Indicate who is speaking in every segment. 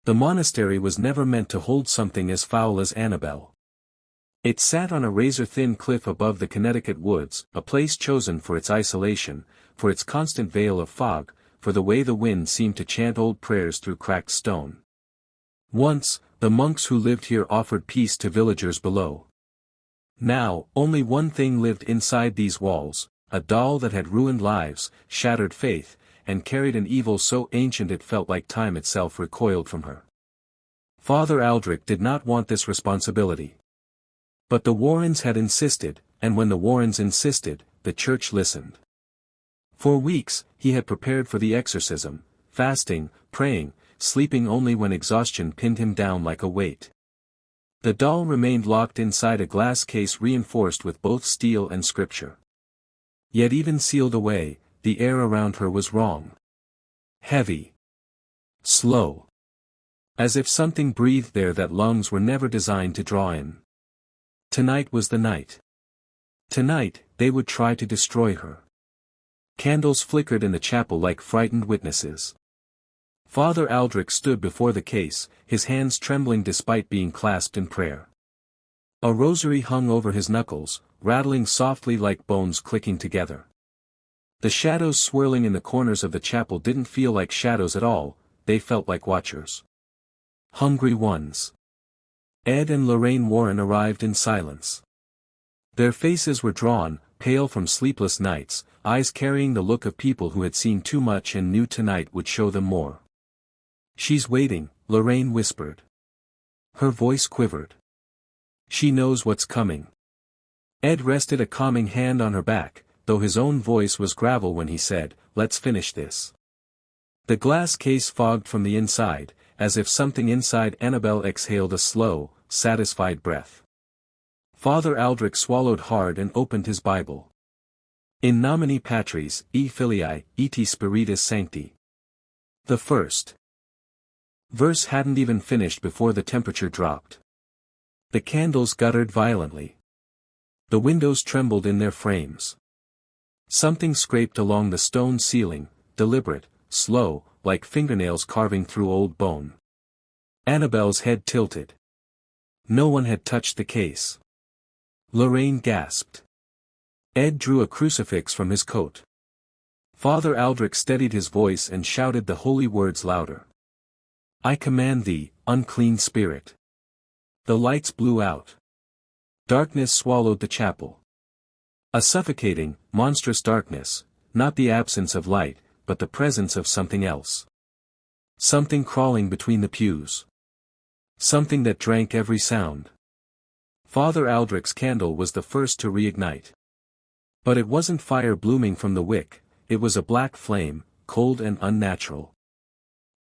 Speaker 1: The monastery was never meant to hold something as foul as Annabelle. It sat on a razor-thin cliff above the Connecticut woods, a place chosen for its isolation, for its constant veil of fog, for the way the wind seemed to chant old prayers through cracked stone. Once, the monks who lived here offered peace to villagers below. Now, only one thing lived inside these walls, a doll that had ruined lives, shattered faith, and carried an evil so ancient it felt like time itself recoiled from her. Father Aldrich did not want this responsibility. But the Warrens had insisted, and when the Warrens insisted, the church listened. For weeks, he had prepared for the exorcism, fasting, praying, sleeping only when exhaustion pinned him down like a weight. The doll remained locked inside a glass case reinforced with both steel and scripture. Yet even sealed away, the air around her was wrong. Heavy. Slow. As if something breathed there that lungs were never designed to draw in. Tonight was the night. Tonight, they would try to destroy her. Candles flickered in the chapel like frightened witnesses. Father Aldrich stood before the case, his hands trembling despite being clasped in prayer. A rosary hung over his knuckles, rattling softly like bones clicking together. The shadows swirling in the corners of the chapel didn't feel like shadows at all, they felt like watchers. Hungry ones. Ed and Lorraine Warren arrived in silence. Their faces were drawn, pale from sleepless nights, eyes carrying the look of people who had seen too much and knew tonight would show them more. "She's waiting," Lorraine whispered. Her voice quivered. "She knows what's coming." Ed rested a calming hand on her back, though his own voice was gravel when he said, "Let's finish this." The glass case fogged from the inside, as if something inside Annabelle exhaled a slow, satisfied breath. Father Aldrich swallowed hard and opened his Bible. In nomine Patris, et Filii, et Spiritus Sancti. The first verse hadn't even finished before the temperature dropped. The candles guttered violently. The windows trembled in their frames. Something scraped along the stone ceiling, deliberate, slow, like fingernails carving through old bone. Annabelle's head tilted. No one had touched the case. Lorraine gasped. Ed drew a crucifix from his coat. Father Aldrich steadied his voice and shouted the holy words louder. "I command thee, unclean spirit." The lights blew out. Darkness swallowed the chapel. A suffocating, monstrous darkness, not the absence of light, but the presence of something else. Something crawling between the pews. Something that drank every sound. Father Aldrich's candle was the first to reignite. But it wasn't fire blooming from the wick, it was a black flame, cold and unnatural.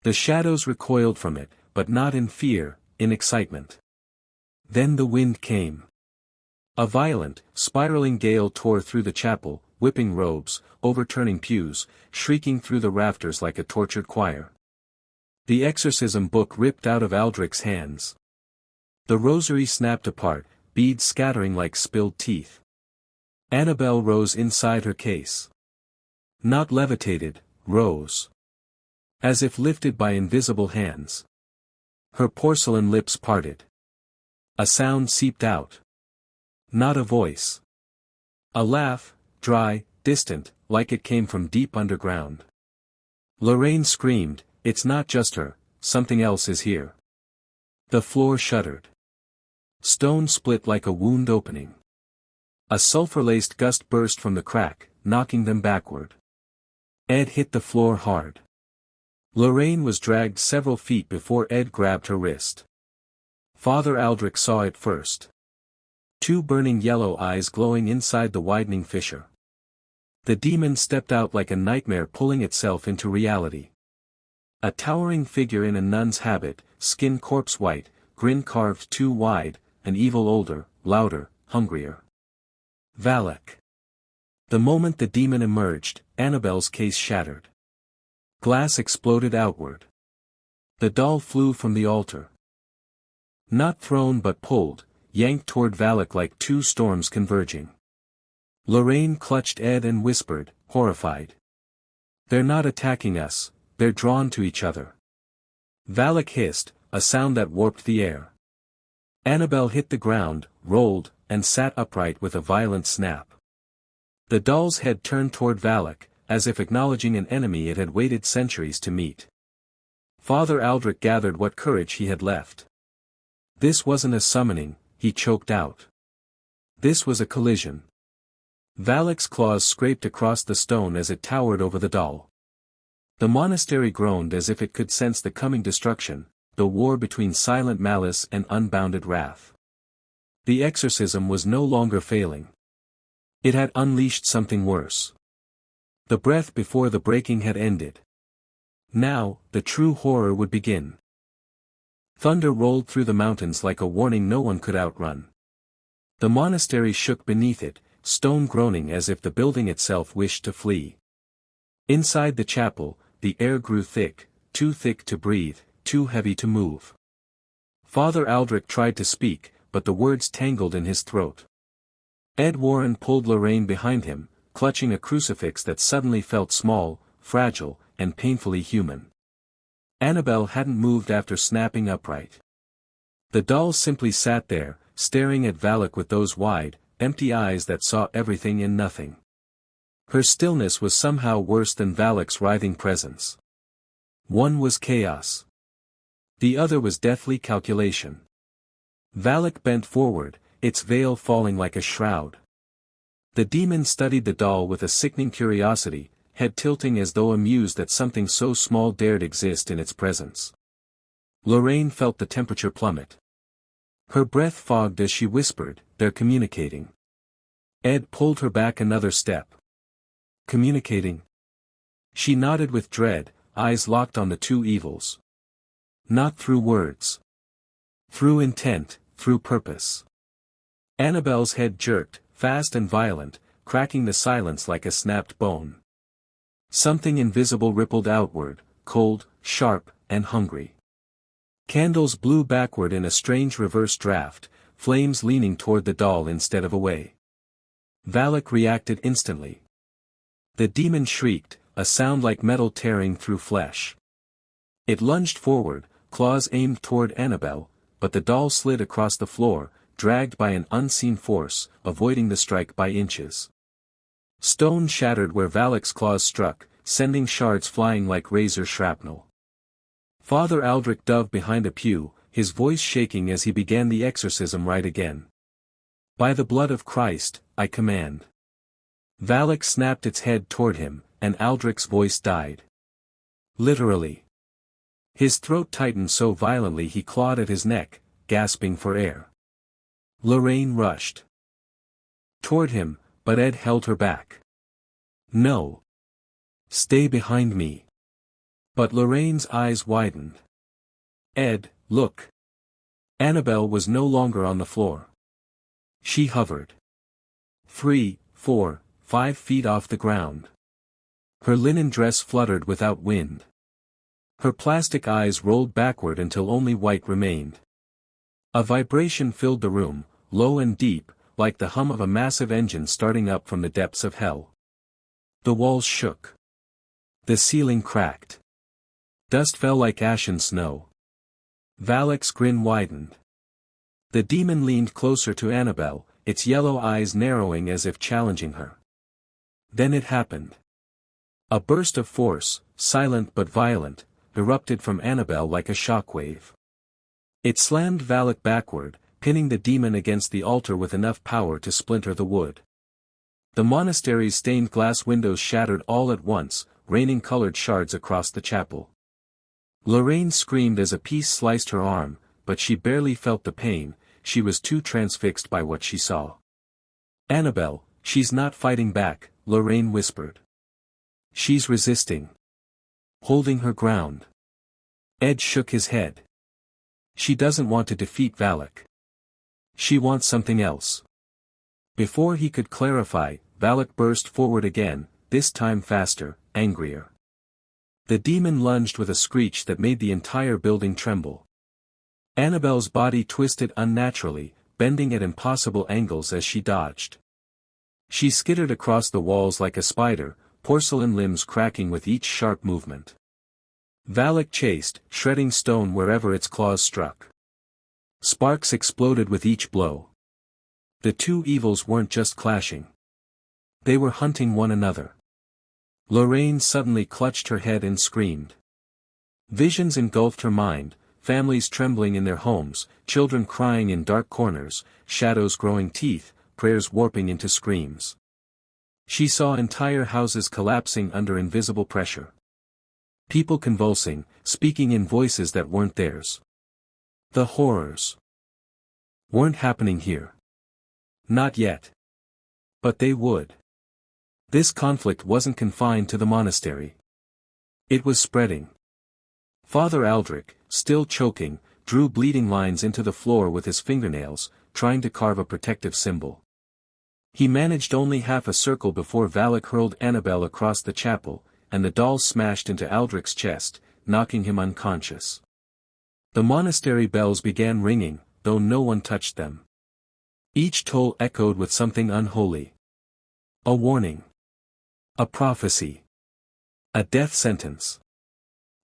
Speaker 1: The shadows recoiled from it, but not in fear, in excitement. Then the wind came. A violent, spiraling gale tore through the chapel, whipping robes, overturning pews, shrieking through the rafters like a tortured choir. The exorcism book ripped out of Aldrich's hands. The rosary snapped apart, beads scattering like spilled teeth. Annabelle rose inside her case. Not levitated, rose. As if lifted by invisible hands. Her porcelain lips parted. A sound seeped out. Not a voice. A laugh, dry, distant, like it came from deep underground. Lorraine screamed, "It's not just her, something else is here." The floor shuddered. Stone split like a wound opening. A sulfur-laced gust burst from the crack, knocking them backward. Ed hit the floor hard. Lorraine was dragged several feet before Ed grabbed her wrist. Father Aldrich saw it first. Two burning yellow eyes glowing inside the widening fissure. The demon stepped out like a nightmare pulling itself into reality. A towering figure in a nun's habit, skin corpse white, grin carved too wide, an evil older, louder, hungrier. Valak. The moment the demon emerged, Annabelle's case shattered. Glass exploded outward. The doll flew from the altar. Not thrown but pulled, yanked toward Valak like two storms converging. Lorraine clutched Ed and whispered, horrified. "They're not attacking us, they're drawn to each other." Valak hissed, a sound that warped the air. Annabelle hit the ground, rolled, and sat upright with a violent snap. The doll's head turned toward Valak, as if acknowledging an enemy it had waited centuries to meet. Father Aldrich gathered what courage he had left. This wasn't a summoning, he choked out. This was a collision. Valak's claws scraped across the stone as it towered over the doll. The monastery groaned as if it could sense the coming destruction, the war between silent malice and unbounded wrath. The exorcism was no longer failing. It had unleashed something worse. The breath before the breaking had ended. Now, the true horror would begin. Thunder rolled through the mountains like a warning no one could outrun. The monastery shook beneath it, stone groaning as if the building itself wished to flee. Inside the chapel, the air grew thick, too thick to breathe, too heavy to move. Father Aldrich tried to speak, but the words tangled in his throat. Ed Warren pulled Lorraine behind him, clutching a crucifix that suddenly felt small, fragile, and painfully human. Annabelle hadn't moved after snapping upright. The doll simply sat there, staring at Valak with those wide, empty eyes that saw everything and nothing. Her stillness was somehow worse than Valak's writhing presence. One was chaos. The other was deathly calculation. Valak bent forward, its veil falling like a shroud. The demon studied the doll with a sickening curiosity, head tilting as though amused that something so small dared exist in its presence. Lorraine felt the temperature plummet. Her breath fogged as she whispered, "They're communicating." Ed pulled her back another step. Communicating? She nodded with dread, eyes locked on the two evils. Not through words. Through intent, through purpose. Annabelle's head jerked, fast and violent, cracking the silence like a snapped bone. Something invisible rippled outward, cold, sharp, and hungry. Candles blew backward in a strange reverse draft, flames leaning toward the doll instead of away. Valak reacted instantly. The demon shrieked, a sound like metal tearing through flesh. It lunged forward, claws aimed toward Annabelle, but the doll slid across the floor, dragged by an unseen force, avoiding the strike by inches. Stone shattered where Valak's claws struck, sending shards flying like razor shrapnel. Father Aldrich dove behind a pew, his voice shaking as he began the exorcism right again. "By the blood of Christ, I command." Valak snapped its head toward him, and Aldrich's voice died. Literally. His throat tightened so violently he clawed at his neck, gasping for air. Lorraine rushed toward him, but Ed held her back. "No. Stay behind me." But Lorraine's eyes widened. "Ed, look." Annabelle was no longer on the floor. She hovered 3, 4, 5 feet off the ground. Her linen dress fluttered without wind. Her plastic eyes rolled backward until only white remained. A vibration filled the room, low and deep, like the hum of a massive engine starting up from the depths of hell. The walls shook. The ceiling cracked. Dust fell like ashen snow. Valak's grin widened. The demon leaned closer to Annabelle, its yellow eyes narrowing as if challenging her. Then it happened. A burst of force, silent but violent, erupted from Annabelle like a shockwave. It slammed Valak backward, pinning the demon against the altar with enough power to splinter the wood. The monastery's stained glass windows shattered all at once, raining colored shards across the chapel. Lorraine screamed as a piece sliced her arm, but she barely felt the pain, she was too transfixed by what she saw. "Annabelle, she's not fighting back," Lorraine whispered. "She's resisting. Holding her ground." Ed shook his head. "She doesn't want to defeat Valak. She wants something else." Before he could clarify, Valak burst forward again, this time faster, angrier. The demon lunged with a screech that made the entire building tremble. Annabelle's body twisted unnaturally, bending at impossible angles as she dodged. She skittered across the walls like a spider, porcelain limbs cracking with each sharp movement. Valak chased, shredding stone wherever its claws struck. Sparks exploded with each blow. The two evils weren't just clashing. They were hunting one another. Lorraine suddenly clutched her head and screamed. Visions engulfed her mind, families trembling in their homes, children crying in dark corners, shadows growing teeth, prayers warping into screams. She saw entire houses collapsing under invisible pressure. People convulsing, speaking in voices that weren't theirs. The horrors weren't happening here. Not yet. But they would. This conflict wasn't confined to the monastery. It was spreading. Father Aldrich, still choking, drew bleeding lines into the floor with his fingernails, trying to carve a protective symbol. He managed only half a circle before Valak hurled Annabelle across the chapel, and the doll smashed into Aldrich's chest, knocking him unconscious. The monastery bells began ringing, though no one touched them. Each toll echoed with something unholy. A warning. A prophecy. A death sentence.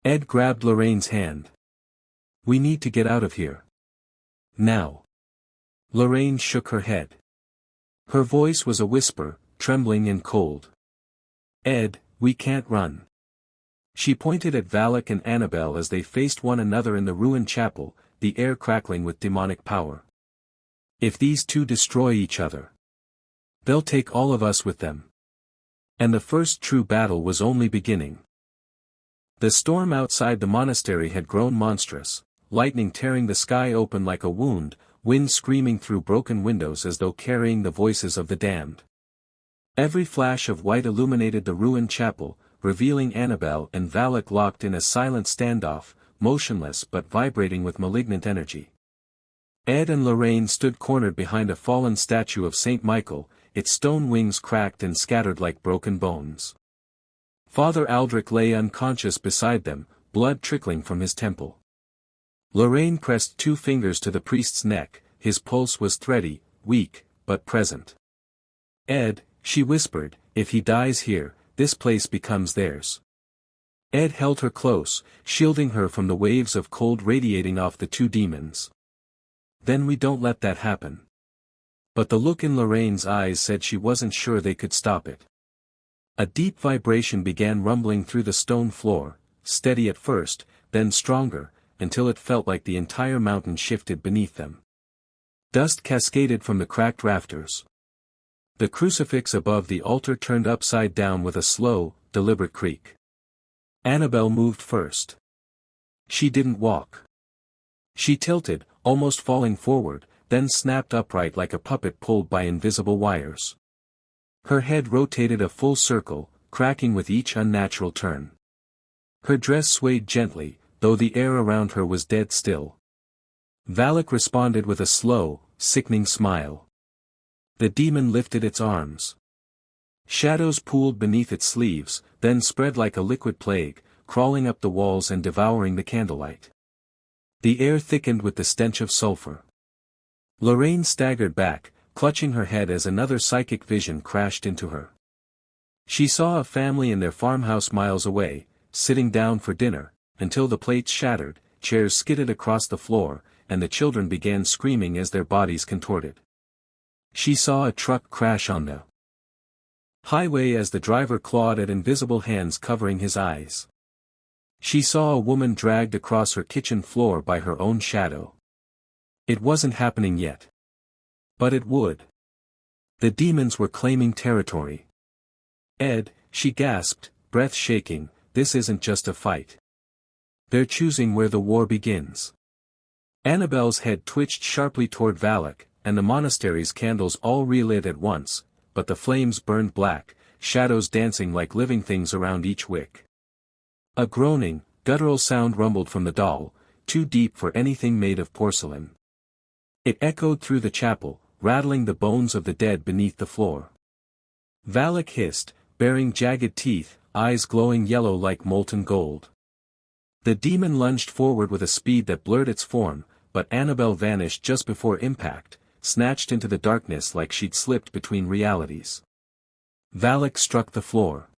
Speaker 1: Ed grabbed Lorraine's hand. "We need to get out of here. Now." Lorraine shook her head. Her voice was a whisper, trembling and cold. "Ed, we can't run." She pointed at Valak and Annabelle as they faced one another in the ruined chapel, the air crackling with demonic power. "If these two destroy each other, they'll take all of us with them." And the first true battle was only beginning. The storm outside the monastery had grown monstrous, lightning tearing the sky open like a wound, wind screaming through broken windows as though carrying the voices of the damned. Every flash of white illuminated the ruined chapel, revealing Annabelle and Valak locked in a silent standoff, motionless but vibrating with malignant energy. Ed and Lorraine stood cornered behind a fallen statue of Saint Michael, its stone wings cracked and scattered like broken bones. Father Aldrich lay unconscious beside them, blood trickling from his temple. Lorraine pressed 2 fingers to the priest's neck, his pulse was thready, weak, but present. "Ed," she whispered, "if he dies here, this place becomes theirs." Ed held her close, shielding her from the waves of cold radiating off the 2 demons. "Then we don't let that happen." But the look in Lorraine's eyes said she wasn't sure they could stop it. A deep vibration began rumbling through the stone floor, steady at first, then stronger, until it felt like the entire mountain shifted beneath them. Dust cascaded from the cracked rafters. The crucifix above the altar turned upside down with a slow, deliberate creak. Annabelle moved first. She didn't walk. She tilted, almost falling forward, then snapped upright like a puppet pulled by invisible wires. Her head rotated a full circle, cracking with each unnatural turn. Her dress swayed gently, though the air around her was dead still. Valak responded with a slow, sickening smile. The demon lifted its arms. Shadows pooled beneath its sleeves, then spread like a liquid plague, crawling up the walls and devouring the candlelight. The air thickened with the stench of sulfur. Lorraine staggered back, clutching her head as another psychic vision crashed into her. She saw a family in their farmhouse miles away, sitting down for dinner, until the plates shattered, chairs skidded across the floor, and the children began screaming as their bodies contorted. She saw a truck crash on the highway as the driver clawed at invisible hands covering his eyes. She saw a woman dragged across her kitchen floor by her own shadow. It wasn't happening yet. But it would. The demons were claiming territory. "Ed," she gasped, breath shaking, "this isn't just a fight. They're choosing where the war begins." Annabelle's head twitched sharply toward Valak, and the monastery's candles all relit at once, but the flames burned black, shadows dancing like living things around each wick. A groaning, guttural sound rumbled from the doll, too deep for anything made of porcelain. It echoed through the chapel, rattling the bones of the dead beneath the floor. Valak hissed, baring jagged teeth, eyes glowing yellow like molten gold. The demon lunged forward with a speed that blurred its form, but Annabelle vanished just before impact, snatched into the darkness like she'd slipped between realities. Valak struck the floor.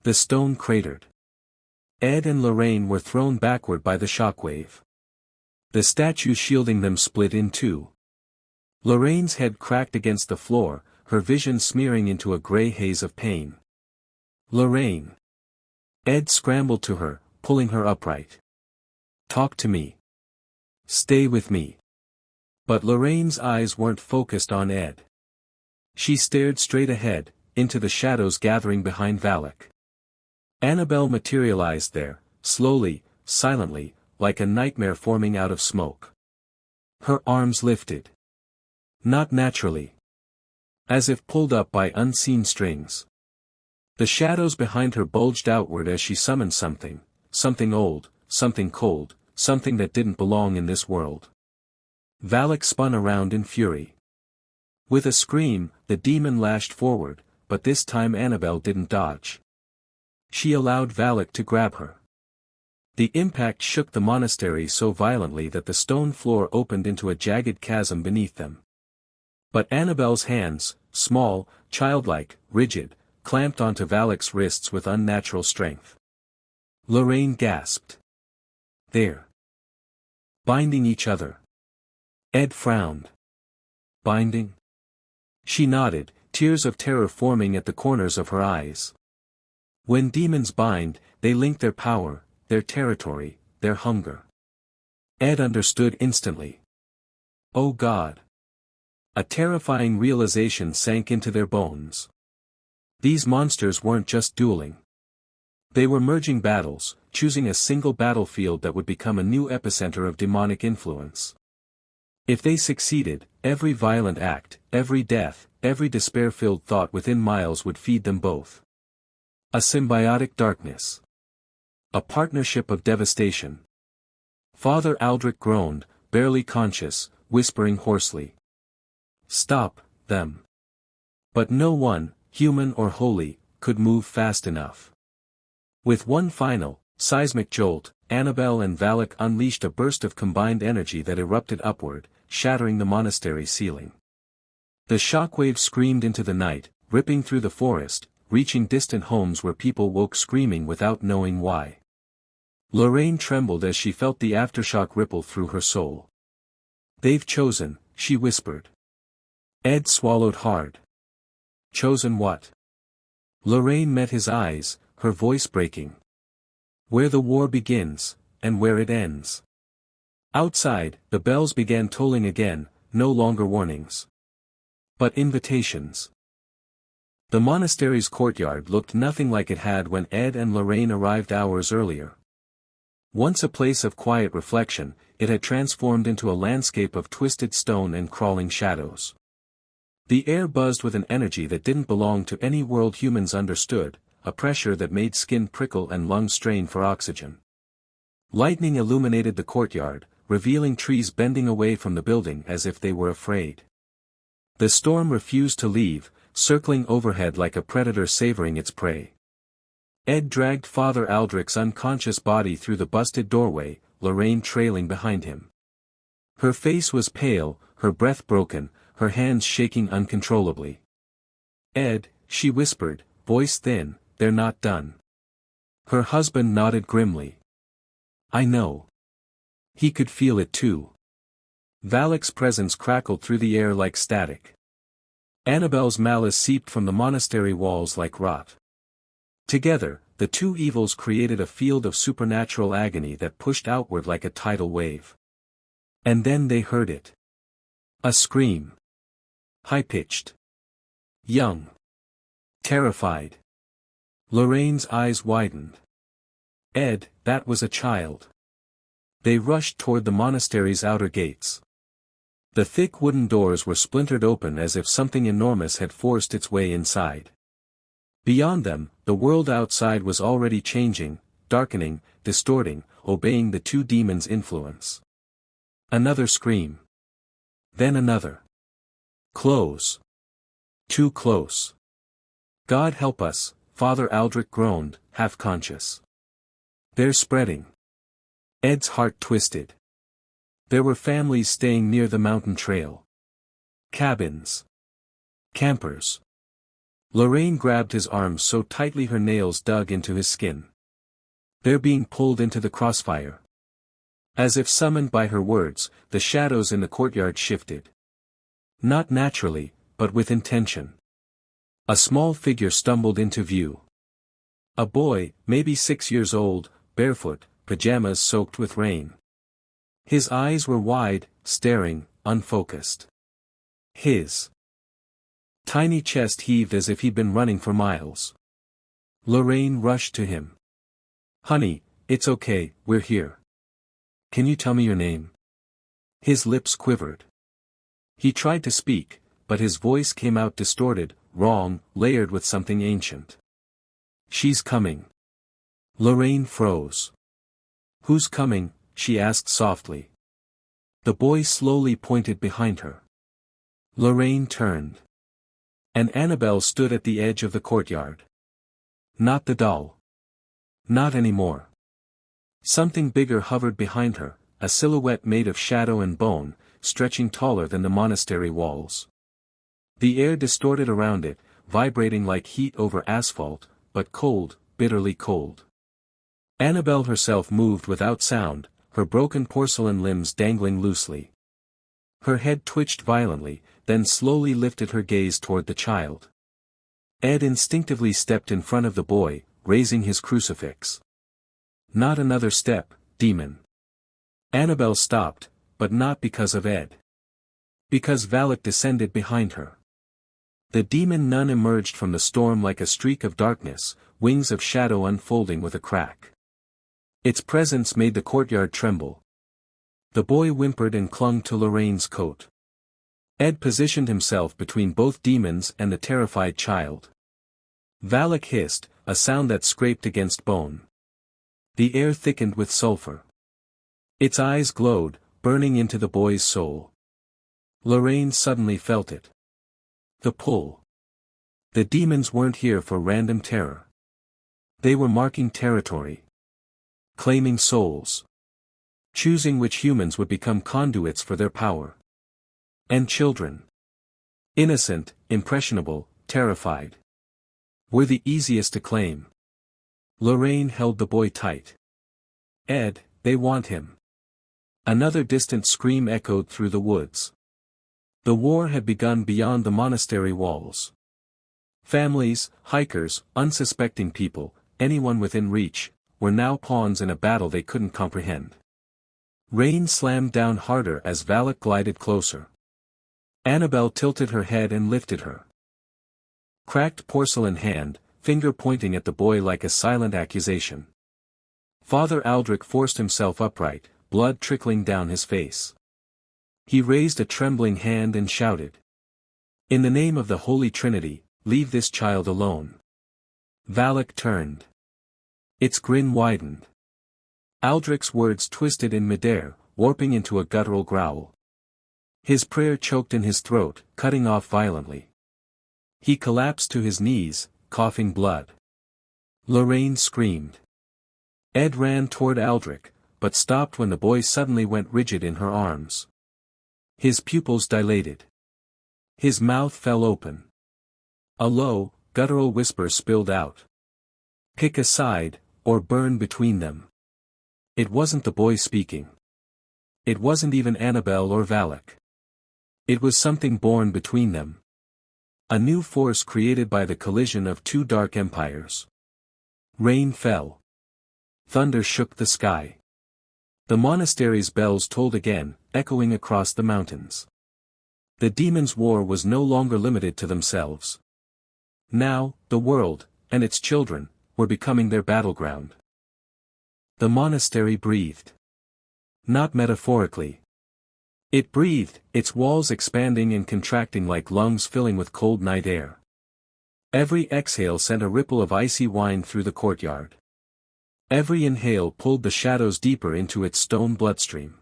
Speaker 1: The stone cratered. Ed and Lorraine were thrown backward by the shockwave. The statue shielding them split in two. Lorraine's head cracked against the floor, her vision smearing into a gray haze of pain. Lorraine. Ed scrambled to her, pulling her upright. Talk to me. Stay with me. But Lorraine's eyes weren't focused on Ed. She stared straight ahead, into the shadows gathering behind Valak. Annabelle materialized there, slowly, silently, like a nightmare forming out of smoke. Her arms lifted. Not naturally. As if pulled up by unseen strings. The shadows behind her bulged outward as she summoned something, something old, something cold, something that didn't belong in this world. Valak spun around in fury. With a scream, the demon lashed forward, but this time Annabelle didn't dodge. She allowed Valak to grab her. The impact shook the monastery so violently that the stone floor opened into a jagged chasm beneath them. But Annabelle's hands, small, childlike, rigid, clamped onto Valak's wrists with unnatural strength. Lorraine gasped. They're binding each other. Ed frowned. Binding? She nodded, tears of terror forming at the corners of her eyes. When demons bind, they link their power, their territory, their hunger. Ed understood instantly. Oh God! A terrifying realization sank into their bones. These monsters weren't just dueling. They were merging battles, choosing a single battlefield that would become a new epicenter of demonic influence. If they succeeded, every violent act, every death, every despair-filled thought within miles would feed them both. A symbiotic darkness. A partnership of devastation. Father Aldrich groaned, barely conscious, whispering hoarsely. Stop them. But no one, human or holy, could move fast enough. With one final, seismic jolt, Annabelle and Valak unleashed a burst of combined energy that erupted upward, shattering the monastery ceiling. The shockwave screamed into the night, ripping through the forest, reaching distant homes where people woke screaming without knowing why. Lorraine trembled as she felt the aftershock ripple through her soul. They've chosen, she whispered. Ed swallowed hard. Chosen what? Lorraine met his eyes, her voice breaking. Where the war begins, and where it ends. Outside, the bells began tolling again, no longer warnings. But invitations. The monastery's courtyard looked nothing like it had when Ed and Lorraine arrived hours earlier. Once a place of quiet reflection, it had transformed into a landscape of twisted stone and crawling shadows. The air buzzed with an energy that didn't belong to any world humans understood, a pressure that made skin prickle and lungs strain for oxygen. Lightning illuminated the courtyard, revealing trees bending away from the building as if they were afraid. The storm refused to leave, circling overhead like a predator savoring its prey. Ed dragged Father Aldrich's unconscious body through the busted doorway, Lorraine trailing behind him. Her face was pale, her breath broken, her hands shaking uncontrollably. Ed, she whispered, voice thin, they're not done. Her husband nodded grimly. I know. He could feel it too. Valak's presence crackled through the air like static. Annabelle's malice seeped from the monastery walls like rot. Together, the two evils created a field of supernatural agony that pushed outward like a tidal wave. And then they heard it. A scream. High-pitched. Young. Terrified. Lorraine's eyes widened. Ed, that was a child. They rushed toward the monastery's outer gates. The thick wooden doors were splintered open as if something enormous had forced its way inside. Beyond them, the world outside was already changing, darkening, distorting, obeying the two demons' influence. Another scream. Then another. Close. Too close. God help us, Father Aldrich groaned, half-conscious. They're spreading. Ed's heart twisted. There were families staying near the mountain trail. Cabins. Campers. Lorraine grabbed his arms so tightly her nails dug into his skin. They're being pulled into the crossfire. As if summoned by her words, the shadows in the courtyard shifted. Not naturally, but with intention. A small figure stumbled into view. A boy, maybe 6 years old, barefoot, pajamas soaked with rain. His eyes were wide, staring, unfocused. His tiny chest heaved as if he'd been running for miles. Lorraine rushed to him. "Honey, it's okay, we're here. Can you tell me your name?" His lips quivered. He tried to speak, but his voice came out distorted, wrong, layered with something ancient. "She's coming." Lorraine froze. "Who's coming?" she asked softly. The boy slowly pointed behind her. Lorraine turned. And Annabelle stood at the edge of the courtyard. Not the doll. Not anymore. Something bigger hovered behind her, a silhouette made of shadow and bone, stretching taller than the monastery walls. The air distorted around it, vibrating like heat over asphalt, but cold, bitterly cold. Annabelle herself moved without sound, her broken porcelain limbs dangling loosely. Her head twitched violently, then slowly lifted her gaze toward the child. Ed instinctively stepped in front of the boy, raising his crucifix. "Not another step, demon." Annabelle stopped, but not because of Ed. Because Valak descended behind her. The demon nun emerged from the storm like a streak of darkness, wings of shadow unfolding with a crack. Its presence made the courtyard tremble. The boy whimpered and clung to Lorraine's coat. Ed positioned himself between both demons and the terrified child. Valak hissed, a sound that scraped against bone. The air thickened with sulfur. Its eyes glowed, burning into the boy's soul. Lorraine suddenly felt it. The pull. The demons weren't here for random terror. They were marking territory. Claiming souls. Choosing which humans would become conduits for their power. And children. Innocent, impressionable, terrified. Were the easiest to claim. Lorraine held the boy tight. "Ed, they want him." Another distant scream echoed through the woods. The war had begun beyond the monastery walls. Families, hikers, unsuspecting people, anyone within reach, were now pawns in a battle they couldn't comprehend. Rain slammed down harder as Valak glided closer. Annabelle tilted her head and lifted her cracked porcelain hand, finger pointing at the boy like a silent accusation. Father Aldrich forced himself upright, blood trickling down his face. He raised a trembling hand and shouted. "In the name of the Holy Trinity, leave this child alone." Valak turned. Its grin widened. Aldrich's words twisted in midair, warping into a guttural growl. His prayer choked in his throat, cutting off violently. He collapsed to his knees, coughing blood. Lorraine screamed. Ed ran toward Aldrich, but stopped when the boy suddenly went rigid in her arms. His pupils dilated. His mouth fell open. A low, guttural whisper spilled out. "Pick a side, or burn between them." It wasn't the boy speaking. It wasn't even Annabelle or Valak. It was something born between them. A new force created by the collision of two dark empires. Rain fell. Thunder shook the sky. The monastery's bells tolled again, echoing across the mountains. The demons' war was no longer limited to themselves. Now, the world, and its children, were becoming their battleground. The monastery breathed. Not metaphorically. It breathed, its walls expanding and contracting like lungs filling with cold night air. Every exhale sent a ripple of icy wind through the courtyard. Every inhale pulled the shadows deeper into its stone bloodstream.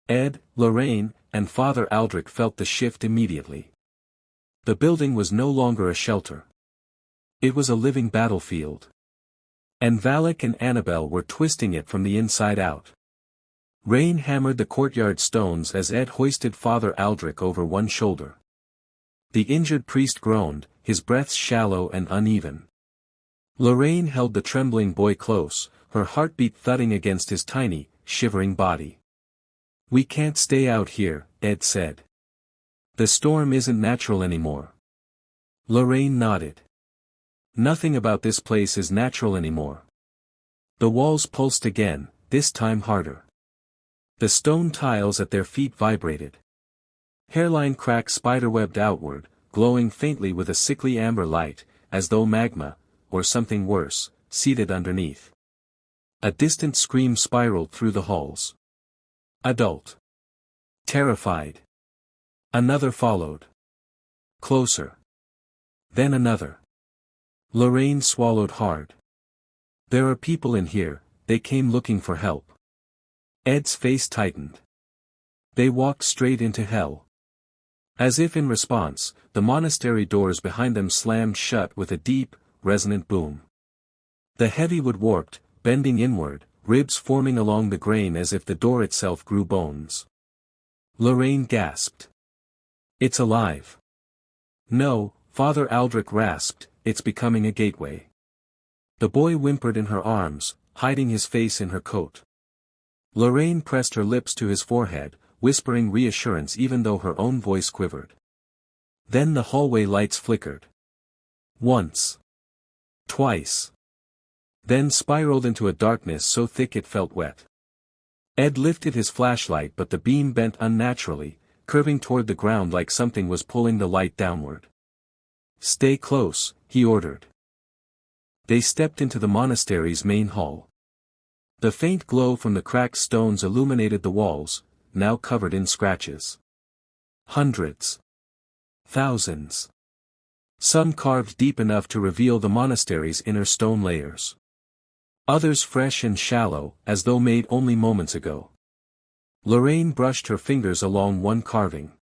Speaker 1: Ed, Lorraine, and Father Aldrich felt the shift immediately. The building was no longer a shelter. It was a living battlefield. And Valak and Annabelle were twisting it from the inside out. Rain hammered the courtyard stones as Ed hoisted Father Aldrich over one shoulder. The injured priest groaned, his breath shallow and uneven. Lorraine held the trembling boy close, her heartbeat thudding against his tiny, shivering body. "We can't stay out here," Ed said. "The storm isn't natural anymore." Lorraine nodded. "Nothing about this place is natural anymore." The walls pulsed again, this time harder. The stone tiles at their feet vibrated. Hairline cracks spiderwebbed outward, glowing faintly with a sickly amber light, as though magma, or something worse, seated underneath. A distant scream spiraled through the halls. Adult. Terrified. Another followed. Closer. Then another. Lorraine swallowed hard. "There are people in here, they came looking for help." Ed's face tightened. "They walked straight into hell." As if in response, the monastery doors behind them slammed shut with a deep, resonant boom. The heavy wood warped, bending inward, ribs forming along the grain as if the door itself grew bones. Lorraine gasped. "It's alive." "No," Father Aldrich rasped, "it's becoming a gateway." The boy whimpered in her arms, hiding his face in her coat. Lorraine pressed her lips to his forehead, whispering reassurance even though her own voice quivered. Then the hallway lights flickered. Once. Twice. Then spiraled into a darkness so thick it felt wet. Ed lifted his flashlight but the beam bent unnaturally, curving toward the ground like something was pulling the light downward. "Stay close," he ordered. They stepped into the monastery's main hall. The faint glow from the cracked stones illuminated the walls, now covered in scratches. Hundreds. Thousands. Some carved deep enough to reveal the monastery's inner stone layers. Others fresh and shallow, as though made only moments ago. Lorraine brushed her fingers along one carving.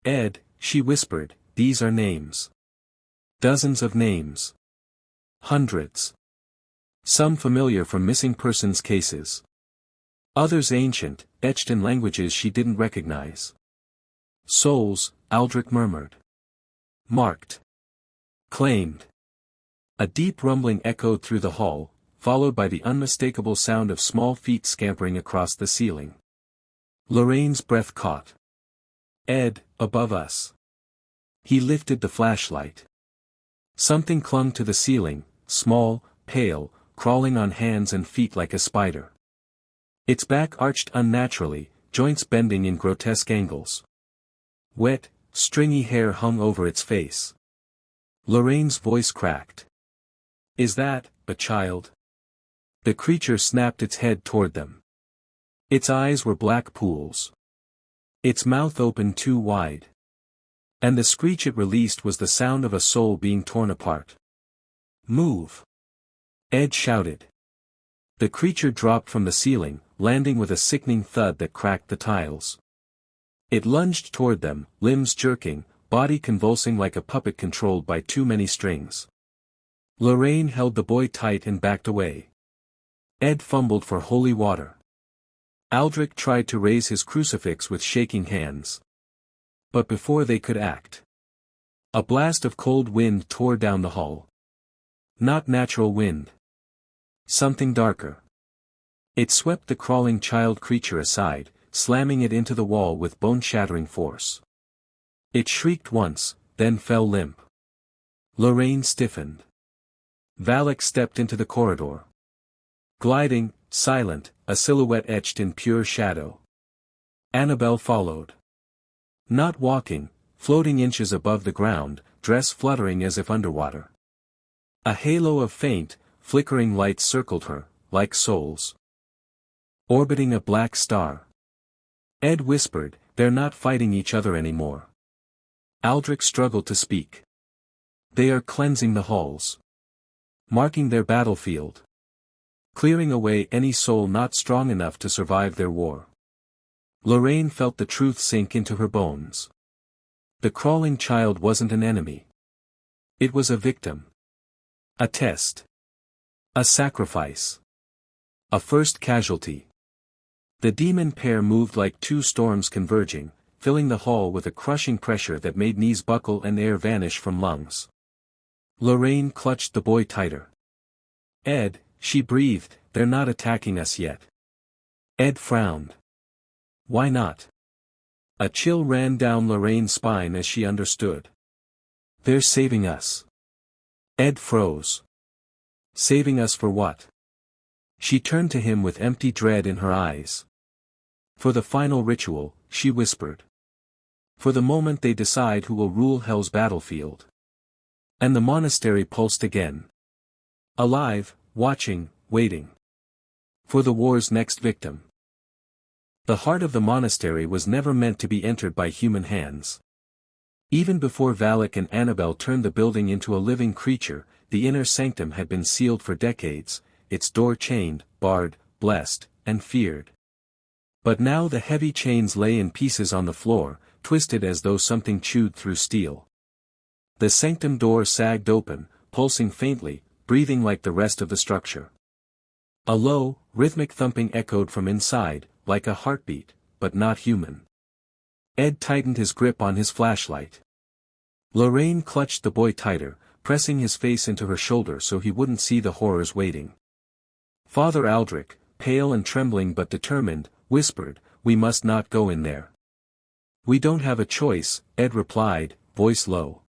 Speaker 1: "Ed," she whispered, "these are names. Dozens of names. Hundreds. Some familiar from missing persons cases. Others ancient, etched in languages she didn't recognize." "Souls," Aldrich murmured. "Marked. Claimed." A deep rumbling echoed through the hall, followed by the unmistakable sound of small feet scampering across the ceiling. Lorraine's breath caught. "Ed, above us." He lifted the flashlight. Something clung to the ceiling, small, pale, crawling on hands and feet like a spider. Its back arched unnaturally, joints bending in grotesque angles. Wet, stringy hair hung over its face. Lorraine's voice cracked. "Is that a child?" The creature snapped its head toward them. Its eyes were black pools. Its mouth opened too wide. And the screech it released was the sound of a soul being torn apart. "Move!" Ed shouted. The creature dropped from the ceiling, landing with a sickening thud that cracked the tiles. It lunged toward them, limbs jerking, body convulsing like a puppet controlled by too many strings. Lorraine held the boy tight and backed away. Ed fumbled for holy water. Aldrich tried to raise his crucifix with shaking hands. But before they could act, a blast of cold wind tore down the hall. Not natural wind. Something darker. It swept the crawling child creature aside, slamming it into the wall with bone-shattering force. It shrieked once, then fell limp. Lorraine stiffened. Valak stepped into the corridor. Gliding, silent, a silhouette etched in pure shadow. Annabelle followed. Not walking, floating inches above the ground, dress fluttering as if underwater. A halo of faint, flickering lights circled her, like souls. Orbiting a black star. Ed whispered, "They're not fighting each other anymore." Aldrich struggled to speak. "They are cleansing the halls. Marking their battlefield. Clearing away any soul not strong enough to survive their war." Lorraine felt the truth sink into her bones. The crawling child wasn't an enemy. It was a victim. A test. A sacrifice. A first casualty. The demon pair moved like two storms converging, filling the hall with a crushing pressure that made knees buckle and air vanish from lungs. Lorraine clutched the boy tighter. "Ed," she breathed, they're not attacking us yet. Ed frowned. Why not? A chill ran down Lorraine's spine as she understood. They're saving us. Ed froze. Saving us for what? She turned to him with empty dread in her eyes. For the final ritual, she whispered. For the moment they decide who will rule Hell's battlefield. And the monastery pulsed again. Alive, watching, waiting. For the war's next victim. The heart of the monastery was never meant to be entered by human hands. Even before Valak and Annabelle turned the building into a living creature, the inner sanctum had been sealed for decades, its door chained, barred, blessed, and feared. But now the heavy chains lay in pieces on the floor, twisted as though something chewed through steel. The sanctum door sagged open, pulsing faintly, breathing like the rest of the structure. A low, rhythmic thumping echoed from inside, like a heartbeat, but not human. Ed tightened his grip on his flashlight. Lorraine clutched the boy tighter, pressing his face into her shoulder so he wouldn't see the horrors waiting. Father Aldrich, pale and trembling but determined, whispered, "We must not go in there." "We don't have a choice," Ed replied, voice low.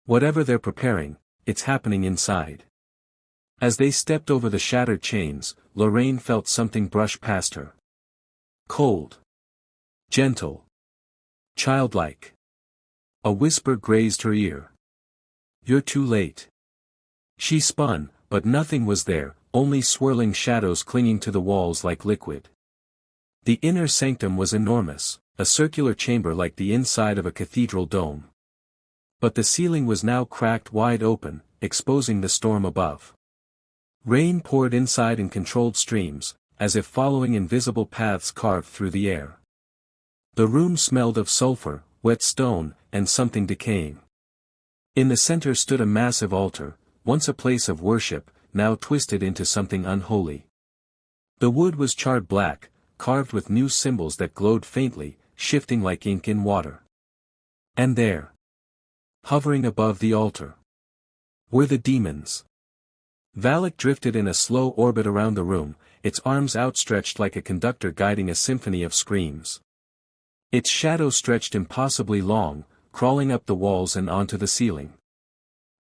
Speaker 1: "Whatever they're preparing, it's happening inside." As they stepped over the shattered chains, Lorraine felt something brush past her. Cold. Gentle. Childlike. A whisper grazed her ear. "You're too late." She spun, but nothing was there, only swirling shadows clinging to the walls like liquid. The inner sanctum was enormous, a circular chamber like the inside of a cathedral dome. But the ceiling was now cracked wide open, exposing the storm above. Rain poured inside in controlled streams, as if following invisible paths carved through the air. The room smelled of sulfur, wet stone, and something decaying. In the center stood a massive altar, once a place of worship, now twisted into something unholy. The wood was charred black, carved with new symbols that glowed faintly, shifting like ink in water. And there, hovering above the altar, were the demons. Valak drifted in a slow orbit around the room, its arms outstretched like a conductor guiding a symphony of screams. Its shadow stretched impossibly long, crawling up the walls and onto the ceiling.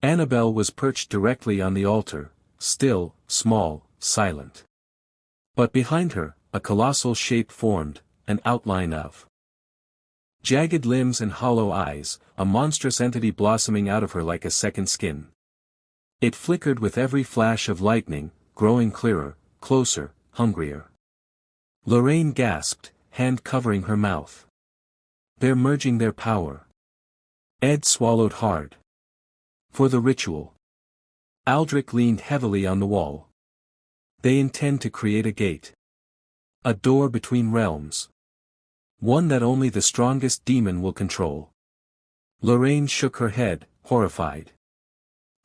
Speaker 1: Annabelle was perched directly on the altar, still, small, silent. But behind her, a colossal shape formed, an outline of jagged limbs and hollow eyes, a monstrous entity blossoming out of her like a second skin. It flickered with every flash of lightning, growing clearer, closer, hungrier. Lorraine gasped, hand covering her mouth. They're merging their power. Ed swallowed hard. For the ritual. Aldrich leaned heavily on the wall. They intend to create a gate. A door between realms. One that only the strongest demon will control. Lorraine shook her head, horrified.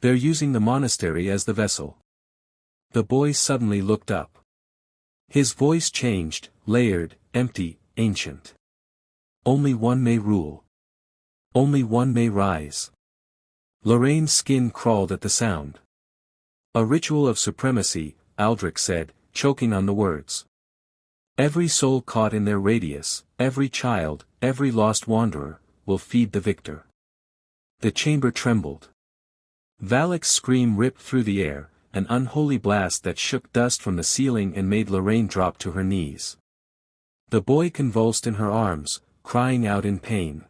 Speaker 1: They're using the monastery as the vessel. The boy suddenly looked up. His voice changed, layered, empty, ancient. Only one may rule. Only one may rise. Lorraine's skin crawled at the sound. A ritual of supremacy, Aldrich said, choking on the words. Every soul caught in their radius, every child, every lost wanderer, will feed the victor. The chamber trembled. Valak's scream ripped through the air, an unholy blast that shook dust from the ceiling and made Lorraine drop to her knees. The boy convulsed in her arms, crying out in pain.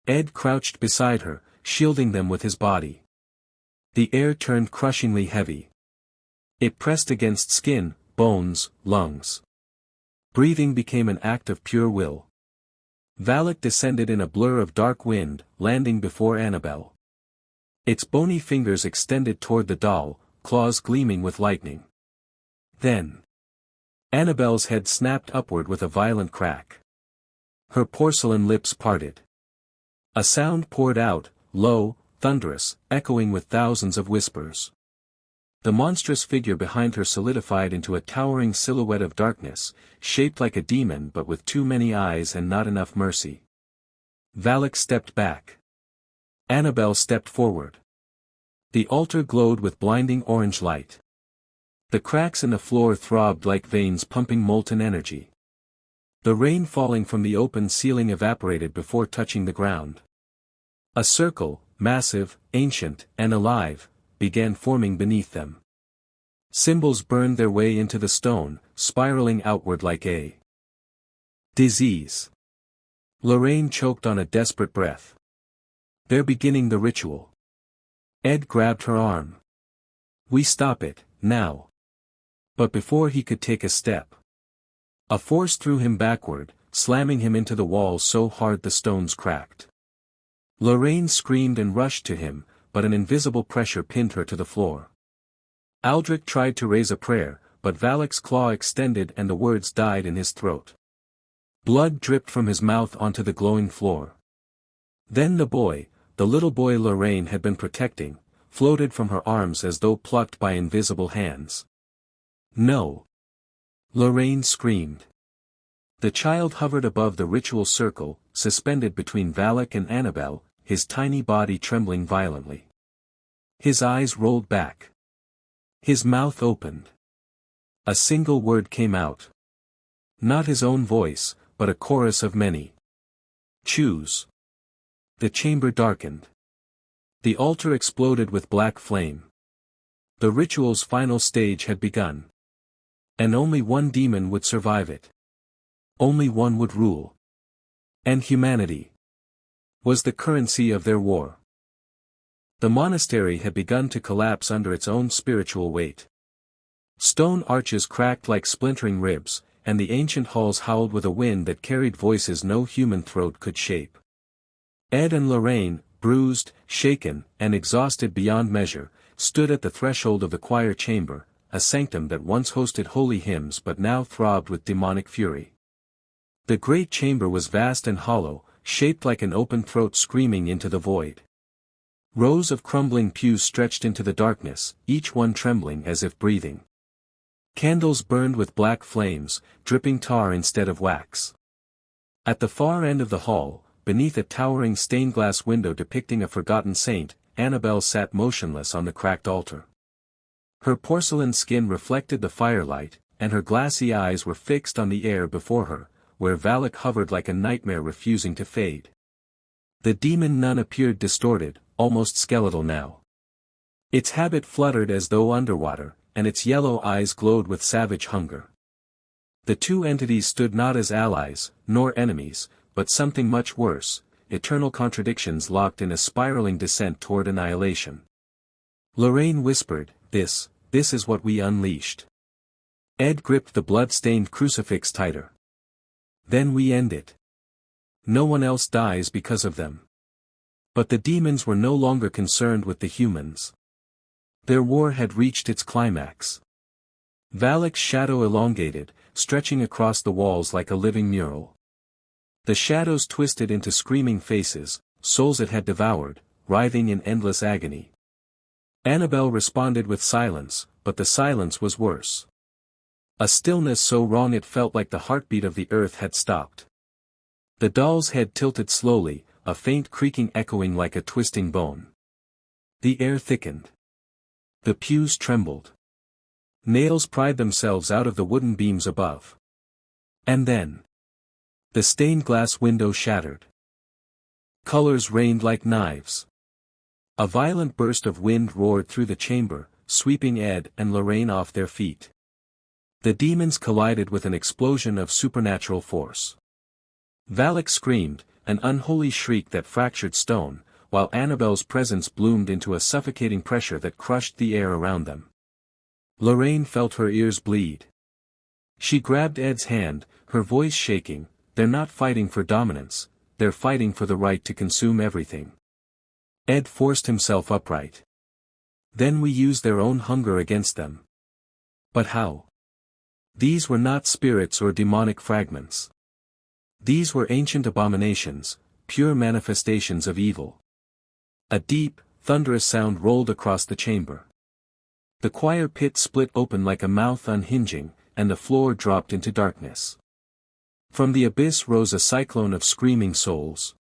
Speaker 1: Ed crouched beside her, shielding them with his body. The air turned crushingly heavy. It pressed against skin, bones, lungs. Breathing became an act of pure will. Valak descended in a blur of dark wind, landing before Annabelle. Its bony fingers extended toward the doll, claws gleaming with lightning. Then, Annabelle's head snapped upward with a violent crack. Her porcelain lips parted. A sound poured out, low, thunderous, echoing with thousands of whispers. The monstrous figure behind her solidified into a towering silhouette of darkness, shaped like a demon but with too many eyes and not enough mercy. Valak stepped back. Annabelle stepped forward. The altar glowed with blinding orange light. The cracks in the floor throbbed like veins pumping molten energy. The rain falling from the open ceiling evaporated before touching the ground. A circle, massive, ancient, and alive, began forming beneath them. Symbols burned their way into the stone, spiraling outward like a disease. Lorraine choked on a desperate breath. They're beginning the ritual. Ed grabbed her arm. We stop it, now. But before he could take a step, a force threw him backward, slamming him into the wall so hard the stones cracked. Lorraine screamed and rushed to him, but an invisible pressure pinned her to the floor. Aldrich tried to raise a prayer, but Valak's claw extended and the words died in his throat. Blood dripped from his mouth onto the glowing floor. Then the little boy Lorraine had been protecting, floated from her arms as though plucked by invisible hands. No! Lorraine screamed. The child hovered above the ritual circle, suspended between Valak and Annabelle, his tiny body trembling violently. His eyes rolled back. His mouth opened. A single word came out. Not his own voice, but a chorus of many. Choose. The chamber darkened. The altar exploded with black flame. The ritual's final stage had begun. And only one demon would survive it. Only one would rule. And humanity was the currency of their war. The monastery had begun to collapse under its own spiritual weight. Stone arches cracked like splintering ribs, and the ancient halls howled with a wind that carried voices no human throat could shape. Ed and Lorraine, bruised, shaken, and exhausted beyond measure, stood at the threshold of the choir chamber, a sanctum that once hosted holy hymns but now throbbed with demonic fury. The great chamber was vast and hollow, shaped like an open throat screaming into the void. Rows of crumbling pews stretched into the darkness, each one trembling as if breathing. Candles burned with black flames, dripping tar instead of wax. At the far end of the hall, beneath a towering stained-glass window depicting a forgotten saint, Annabelle sat motionless on the cracked altar. Her porcelain skin reflected the firelight, and her glassy eyes were fixed on the air before her, where Valak hovered like a nightmare refusing to fade. The demon nun appeared distorted, almost skeletal now. Its habit fluttered as though underwater, and its yellow eyes glowed with savage hunger. The two entities stood not as allies, nor enemies, but something much worse, eternal contradictions locked in a spiraling descent toward annihilation. Lorraine whispered, This is what we unleashed. Ed gripped the blood-stained crucifix tighter. Then we end it. No one else dies because of them. But the demons were no longer concerned with the humans. Their war had reached its climax. Valak's shadow elongated, stretching across the walls like a living mural. The shadows twisted into screaming faces, souls it had devoured, writhing in endless agony. Annabelle responded with silence, but the silence was worse. A stillness so wrong it felt like the heartbeat of the earth had stopped. The doll's head tilted slowly, a faint creaking echoing like a twisting bone. The air thickened. The pews trembled. Nails pried themselves out of the wooden beams above. And then the stained glass window shattered. Colors rained like knives. A violent burst of wind roared through the chamber, sweeping Ed and Lorraine off their feet. The demons collided with an explosion of supernatural force. Valak screamed, an unholy shriek that fractured stone, while Annabelle's presence bloomed into a suffocating pressure that crushed the air around them. Lorraine felt her ears bleed. She grabbed Ed's hand, her voice shaking, They're not fighting for dominance, they're fighting for the right to consume everything. Ed forced himself upright. Then we use their own hunger against them. But how? These were not spirits or demonic fragments. These were ancient abominations, pure manifestations of evil. A deep, thunderous sound rolled across the chamber. The choir pit split open like a mouth unhinging, and the floor dropped into darkness. From the abyss rose a cyclone of screaming souls.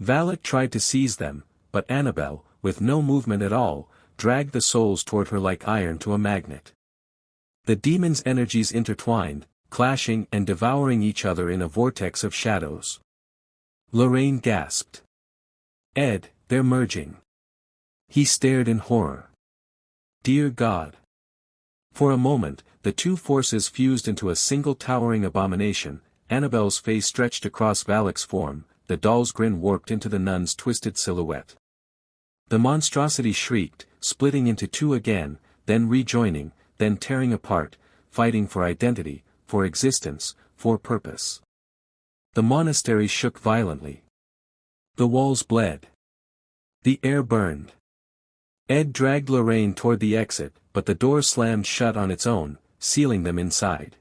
Speaker 1: Valak tried to seize them, but Annabelle, with no movement at all, dragged the souls toward her like iron to a magnet. The demons' energies intertwined, clashing and devouring each other in a vortex of shadows. Lorraine gasped. Ed, they're merging. He stared in horror. Dear God. For a moment, the two forces fused into a single towering abomination. Annabelle's face stretched across Valak's form, the doll's grin warped into the nun's twisted silhouette. The monstrosity shrieked, splitting into two again, then rejoining, then tearing apart, fighting for identity, for existence, for purpose. The monastery shook violently. The walls bled. The air burned. Ed dragged Lorraine toward the exit, but the door slammed shut on its own, sealing them inside.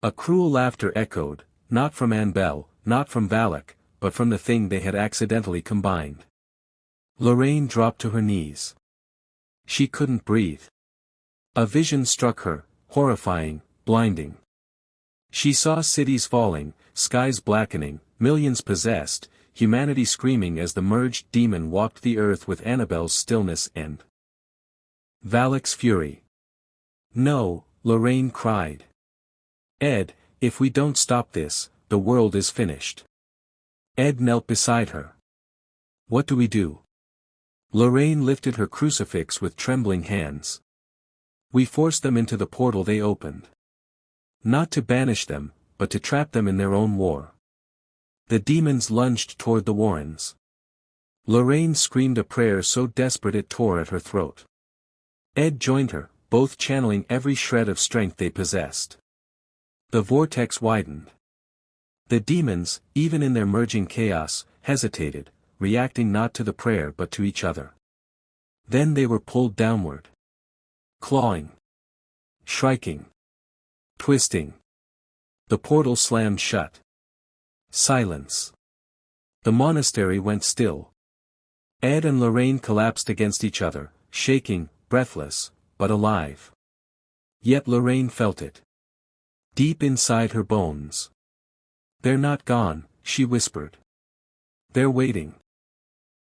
Speaker 1: A cruel laughter echoed, not from Annabelle, not from Valak, but from the thing they had accidentally combined. Lorraine dropped to her knees. She couldn't breathe. A vision struck her, horrifying, blinding. She saw cities falling, skies blackening, millions possessed, humanity screaming as the merged demon walked the earth with Annabelle's stillness and Valak's fury. No, Lorraine cried. Ed, if we don't stop this, the world is finished. Ed knelt beside her. What do we do? Lorraine lifted her crucifix with trembling hands. We forced them into the portal they opened. Not to banish them, but to trap them in their own war. The demons lunged toward the Warrens. Lorraine screamed a prayer so desperate it tore at her throat. Ed joined her, both channeling every shred of strength they possessed. The vortex widened. The demons, even in their merging chaos, hesitated, reacting not to the prayer but to each other. Then they were pulled downward. Clawing. Shrieking. Twisting. The portal slammed shut. Silence. The monastery went still. Ed and Lorraine collapsed against each other, shaking, breathless, but alive. Yet Lorraine felt it. Deep inside her bones. They're not gone, she whispered. They're waiting.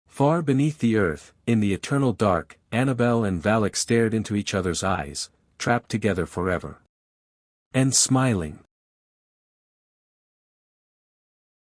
Speaker 1: Far beneath the earth, in the eternal dark, Annabelle and Valak stared into each other's eyes, trapped together forever. And smiling.